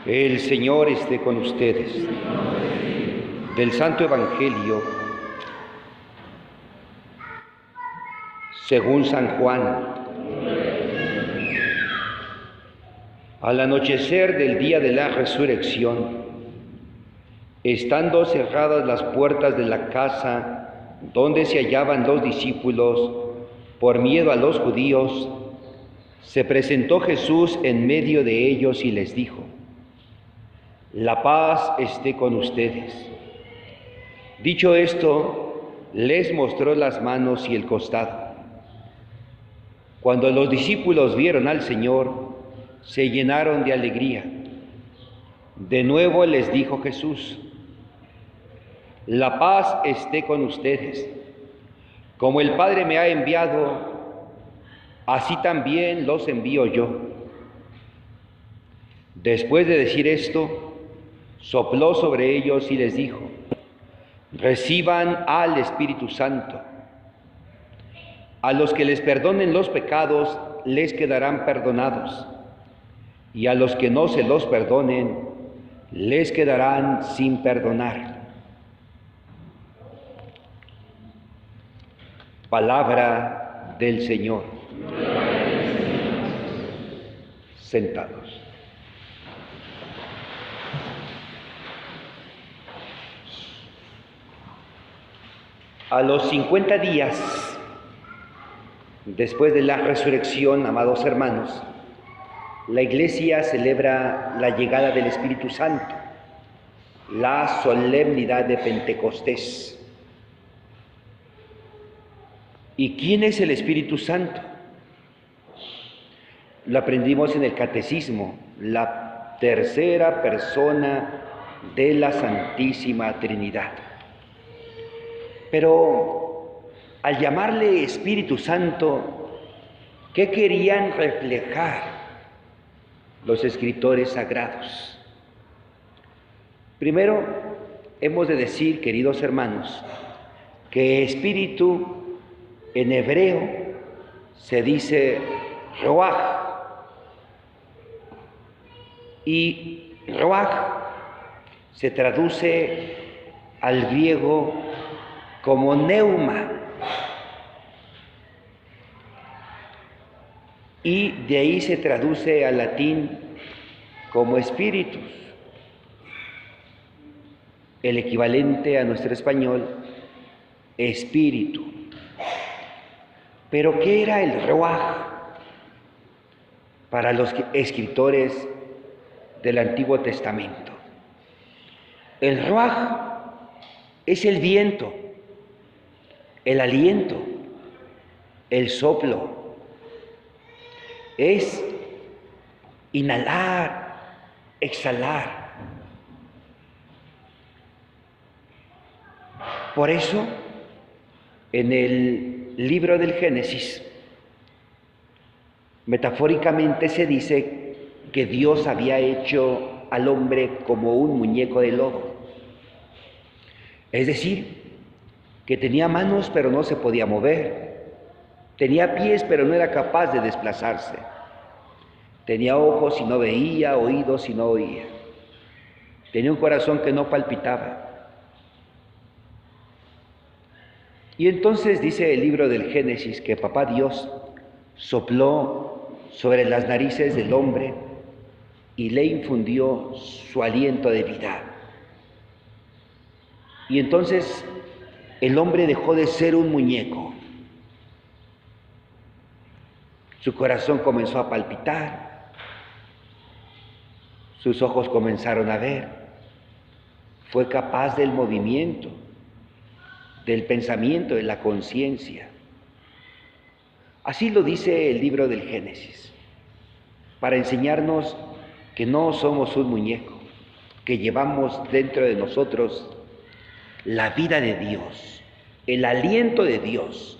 El Señor esté con ustedes. Del Santo Evangelio según San Juan. Al anochecer del día de la resurrección, estando cerradas las puertas de la casa donde se hallaban los discípulos, por miedo a los judíos, se presentó Jesús en medio de ellos y les dijo: La paz esté con ustedes. Dicho esto, les mostró las manos y el costado. Cuando los discípulos vieron al Señor, se llenaron de alegría. De nuevo les dijo Jesús: La paz esté con ustedes. Como el Padre me ha enviado, así también los envío yo. Después de decir esto, sopló sobre ellos y les dijo: Reciban al Espíritu Santo. A los que les perdonen los pecados, les quedarán perdonados, y a los que no se los perdonen, les quedarán sin perdonar. Palabra del Señor. Sentados. A los 50 días después de la resurrección, amados hermanos, la Iglesia celebra la llegada del Espíritu Santo, la solemnidad de Pentecostés. ¿Y quién es el Espíritu Santo? Lo aprendimos en el Catecismo, la tercera persona de la Santísima Trinidad. Pero al llamarle Espíritu Santo, ¿qué querían reflejar los escritores sagrados? Primero, hemos de decir, queridos hermanos, que espíritu en hebreo se dice roaj, y roaj se traduce al griego como neuma, y de ahí se traduce al latín como espíritus, el equivalente a nuestro español, espíritu. Pero ¿qué era el ruaj para los escritores del Antiguo Testamento? El ruaj es el viento, el aliento, el soplo. Es inhalar, exhalar. Por eso, en el libro del Génesis, metafóricamente se dice que Dios había hecho al hombre como un muñeco de lodo. Es decir, que tenía manos pero no se podía mover, tenía pies pero no era capaz de desplazarse, tenía ojos y no veía, oídos y no oía, tenía un corazón que no palpitaba. Y entonces dice el libro del Génesis que Papá Dios sopló sobre las narices del hombre y le infundió su aliento de vida. Y entonces el hombre dejó de ser un muñeco. Su corazón comenzó a palpitar, sus ojos comenzaron a ver, fue capaz del movimiento, del pensamiento, de la conciencia. Así lo dice el libro del Génesis, para enseñarnos que no somos un muñeco, que llevamos dentro de nosotros la vida de Dios, el aliento de Dios,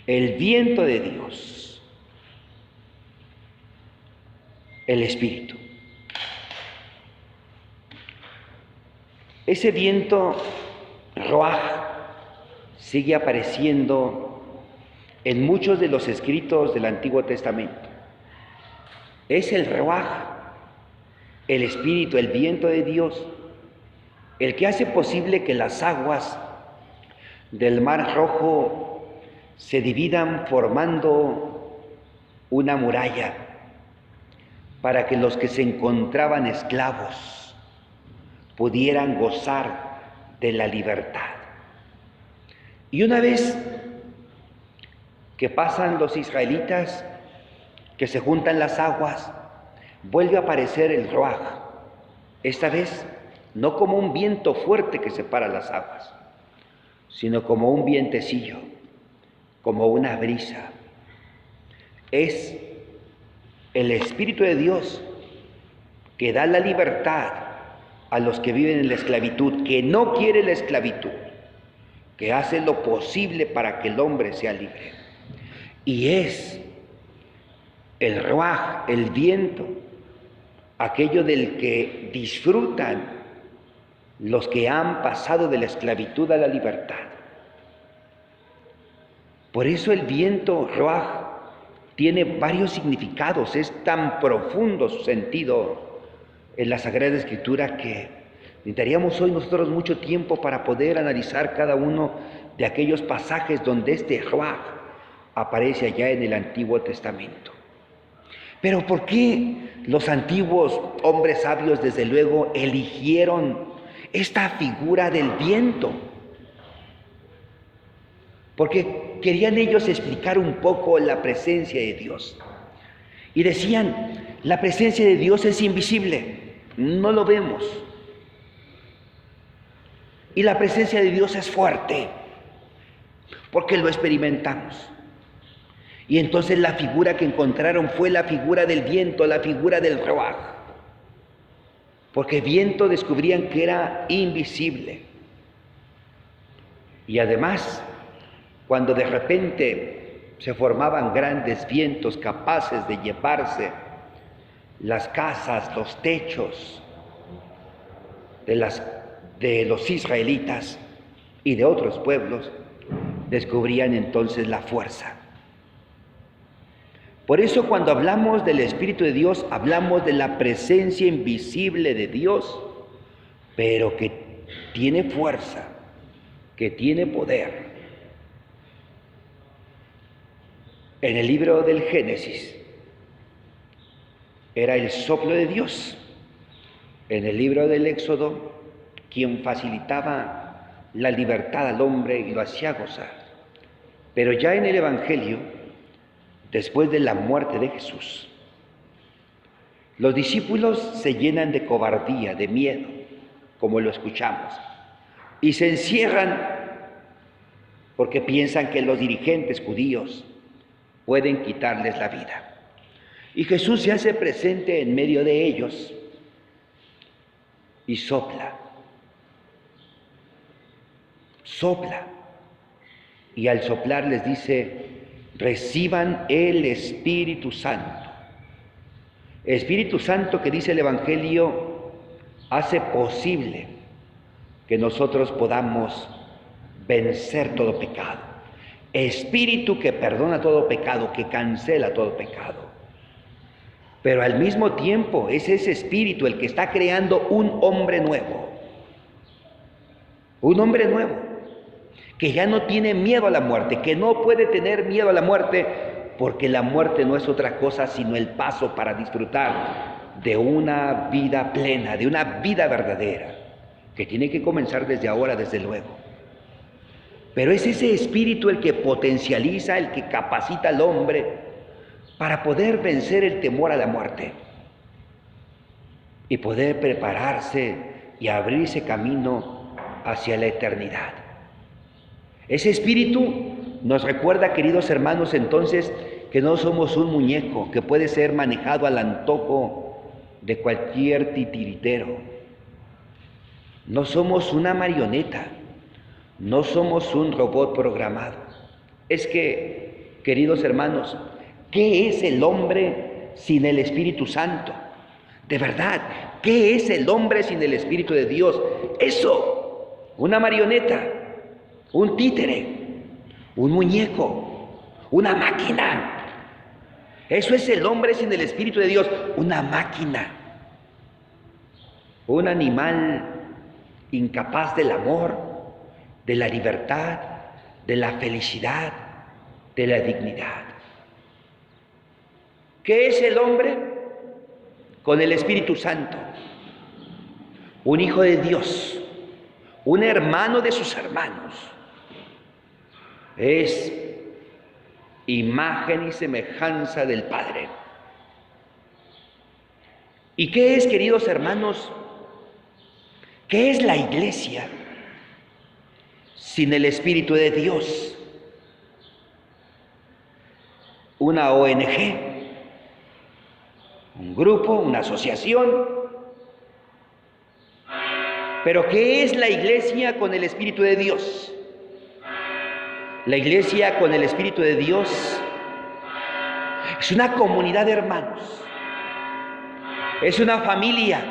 el viento de Dios, el Espíritu. Ese viento Ruaj sigue apareciendo en muchos de los escritos del Antiguo Testamento. Es el Ruaj el Espíritu, el viento de Dios, el que hace posible que las aguas del Mar Rojo se dividan formando una muralla para que los que se encontraban esclavos pudieran gozar de la libertad. Y una vez que pasan los israelitas, que se juntan las aguas, vuelve a aparecer el Ruaj, esta vez no como un viento fuerte que separa las aguas, sino como un vientecillo, como una brisa. Es el Espíritu de Dios que da la libertad a los que viven en la esclavitud, que no quiere la esclavitud, que hace lo posible para que el hombre sea libre. Y es el Ruaj, el viento, aquello del que disfrutan los que han pasado de la esclavitud a la libertad. Por eso el viento Ruaj tiene varios significados, es tan profundo su sentido en la Sagrada Escritura que necesitaríamos hoy nosotros mucho tiempo para poder analizar cada uno de aquellos pasajes donde este Ruaj aparece allá en el Antiguo Testamento. Pero ¿por qué los antiguos hombres sabios, desde luego, eligieron esta figura del viento? Porque querían ellos explicar un poco la presencia de Dios. Y decían, la presencia de Dios es invisible, no lo vemos. Y la presencia de Dios es fuerte, porque lo experimentamos. Y entonces la figura que encontraron fue la figura del viento, la figura del Ruaj. Porque viento descubrían que era invisible. Y además, cuando de repente se formaban grandes vientos capaces de llevarse las casas, los techos de los israelitas y de otros pueblos, descubrían entonces la fuerza. Por eso cuando hablamos del Espíritu de Dios, hablamos de la presencia invisible de Dios, pero que tiene fuerza, que tiene poder. En el libro del Génesis era el soplo de Dios. En el libro del Éxodo, quien facilitaba la libertad al hombre y lo hacía gozar. Pero ya en el Evangelio, después de la muerte de Jesús, los discípulos se llenan de cobardía, de miedo, como lo escuchamos, y se encierran porque piensan que los dirigentes judíos pueden quitarles la vida. Y Jesús se hace presente en medio de ellos y sopla, y al soplar les dice: reciban el Espíritu Santo. El Espíritu Santo, que dice el Evangelio, hace posible que nosotros podamos vencer todo pecado. Espíritu que perdona todo pecado, que cancela todo pecado. Pero al mismo tiempo es ese Espíritu el que está creando un hombre nuevo. Un hombre nuevo, que ya no tiene miedo a la muerte, que no puede tener miedo a la muerte, porque la muerte no es otra cosa sino el paso para disfrutar de una vida plena, de una vida verdadera, que tiene que comenzar desde ahora, desde luego. Pero es ese Espíritu el que potencializa, el que capacita al hombre para poder vencer el temor a la muerte y poder prepararse y abrirse camino hacia la eternidad. Ese Espíritu nos recuerda, queridos hermanos, entonces, que no somos un muñeco que puede ser manejado al antojo de cualquier titiritero. No somos una marioneta, no somos un robot programado. Es que, queridos hermanos, ¿qué es el hombre sin el Espíritu Santo? De verdad, ¿qué es el hombre sin el Espíritu de Dios? Eso, una marioneta, un títere, un muñeco, una máquina. Eso es el hombre sin el Espíritu de Dios, una máquina. un animal incapaz del amor, de la libertad, de la felicidad, de la dignidad. ¿Qué es el hombre? Con el Espíritu Santo, un hijo de Dios, un hermano de sus hermanos. Es imagen y semejanza del Padre. ¿Y qué es, queridos hermanos? ¿Qué es la iglesia sin el Espíritu de Dios? Una ONG, un grupo, una asociación. Pero ¿qué es la iglesia con el Espíritu de Dios? La iglesia con el Espíritu de Dios es una comunidad de hermanos, es una familia,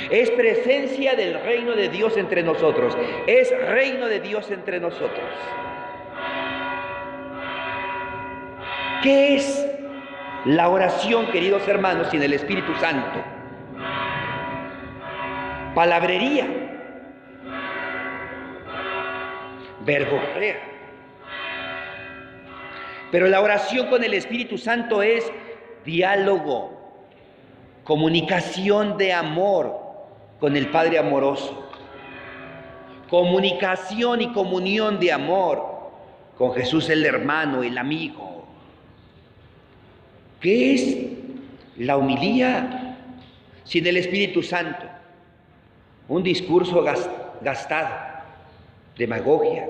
es presencia del reino de Dios entre nosotros, es reino de Dios entre nosotros. ¿Qué es la oración, queridos hermanos, sin el Espíritu Santo? Palabrería, verborrea. Pero la oración con el Espíritu Santo es diálogo, comunicación de amor con el Padre amoroso, comunicación y comunión de amor con Jesús el hermano, el amigo. ¿Qué es la homilía sin el Espíritu Santo? Un discurso gastado, demagogia,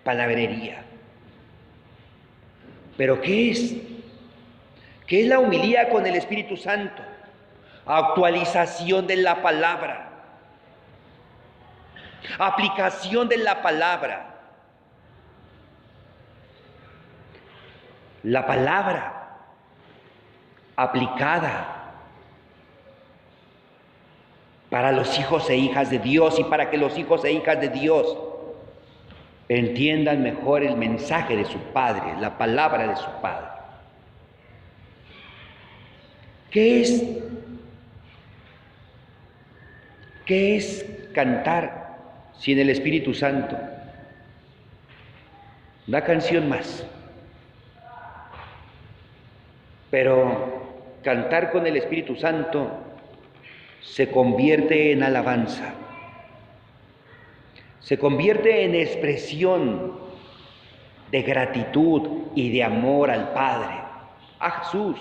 palabrería. ¿Pero qué es? ¿Qué es la homilía con el Espíritu Santo? Actualización de la palabra, aplicación de la palabra. La palabra aplicada para los hijos e hijas de Dios y para que los hijos e hijas de Dios entiendan mejor el mensaje de su Padre, la palabra de su Padre. ¿Qué es cantar sin el Espíritu Santo? Una canción más. Pero cantar con el Espíritu Santo se convierte en alabanza, se convierte en expresión de gratitud y de amor al Padre, a Jesús,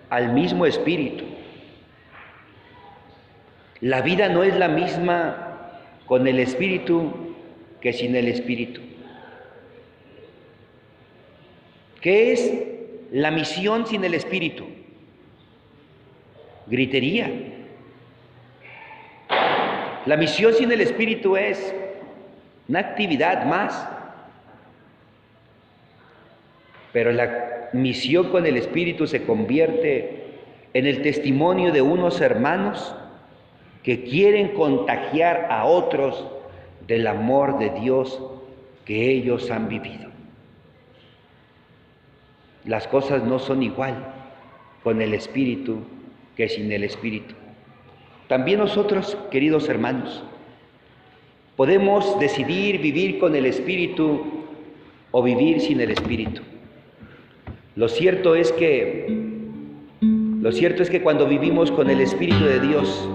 al mismo Espíritu. La vida no es la misma con el Espíritu que sin el Espíritu. ¿Qué es la misión sin el Espíritu? Gritería. La misión sin el Espíritu es una actividad más. Pero la misión con el Espíritu se convierte en el testimonio de unos hermanos que quieren contagiar a otros del amor de Dios que ellos han vivido. Las cosas no son igual con el Espíritu que sin el Espíritu. También nosotros, queridos hermanos, podemos decidir vivir con el Espíritu o vivir sin el Espíritu. Lo cierto es que cuando vivimos con el Espíritu de Dios,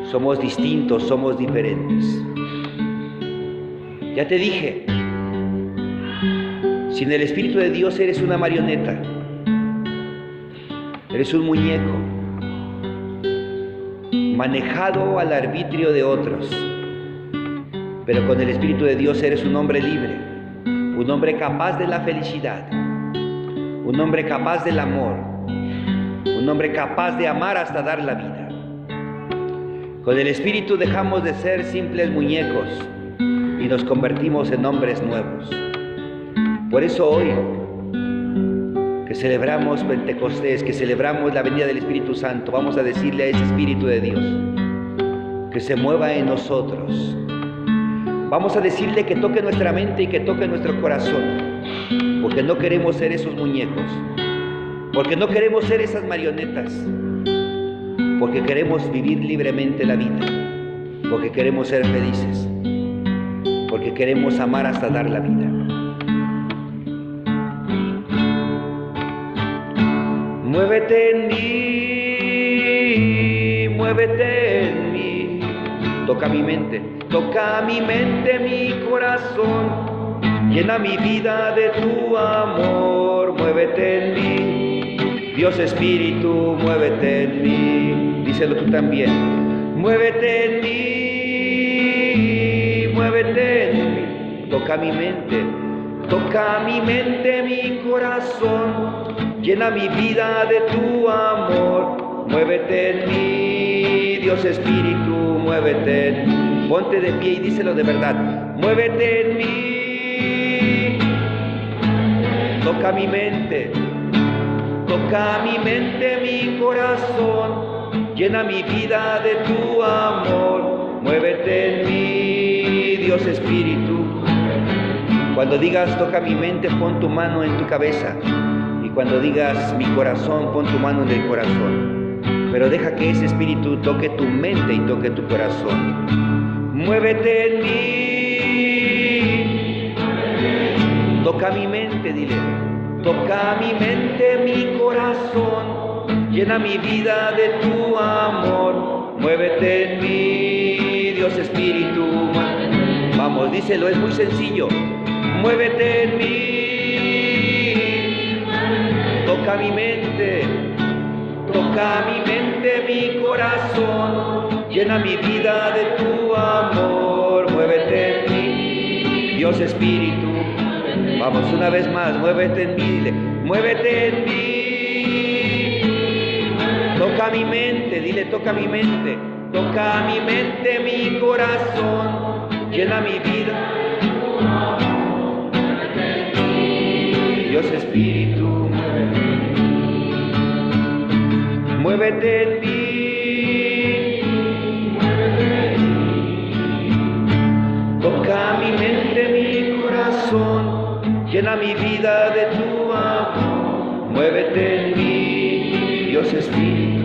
somos distintos, somos diferentes. Ya te dije, sin el Espíritu de Dios eres una marioneta, eres un muñeco, manejado al arbitrio de otros. Pero con el Espíritu de Dios eres un hombre libre, un hombre capaz de la felicidad, un hombre capaz del amor, un hombre capaz de amar hasta dar la vida. Con el Espíritu dejamos de ser simples muñecos y nos convertimos en hombres nuevos. Por eso hoy, que celebramos Pentecostés, que celebramos la venida del Espíritu Santo, vamos a decirle a ese Espíritu de Dios que se mueva en nosotros. Vamos a decirle que toque nuestra mente y que toque nuestro corazón, porque no queremos ser esos muñecos, porque no queremos ser esas marionetas. porque queremos vivir libremente la vida, porque queremos ser felices, porque queremos amar hasta dar la vida. Muévete en mí, muévete en mí, toca mi mente, mi corazón, llena mi vida de tu amor, muévete en mí, Dios Espíritu, muévete en mí, díselo tú también, muévete en mí, toca mi mente, mi corazón, llena mi vida de tu amor, muévete en mí, Dios Espíritu, muévete en mí. Ponte de pie y díselo de verdad, muévete en mí, toca mi mente, mi corazón, llena mi vida de tu amor, muévete en mí, Dios Espíritu. Cuando digas toca mi mente, pon tu mano en tu cabeza. Cuando digas mi corazón, pon tu mano en el corazón. Pero deja que ese espíritu toque tu mente y toque tu corazón. Muévete en mí. Toca mi mente, dile. Toca mi mente, mi corazón. Llena mi vida de tu amor. Muévete en mí, Dios Espíritu. Vamos, díselo, es muy sencillo. Muévete en mí. Toca mi mente, mi corazón, llena mi vida de tu amor, muévete en mí, Dios Espíritu. Vamos una vez más, muévete en mí, dile, muévete en mí. Toca mi mente, dile, toca mi mente, mi corazón, llena mi vida. Dios Espíritu, muévete en mí, toca mi mente, mi corazón, llena mi vida de tu amor, muévete en mí, Dios Espíritu.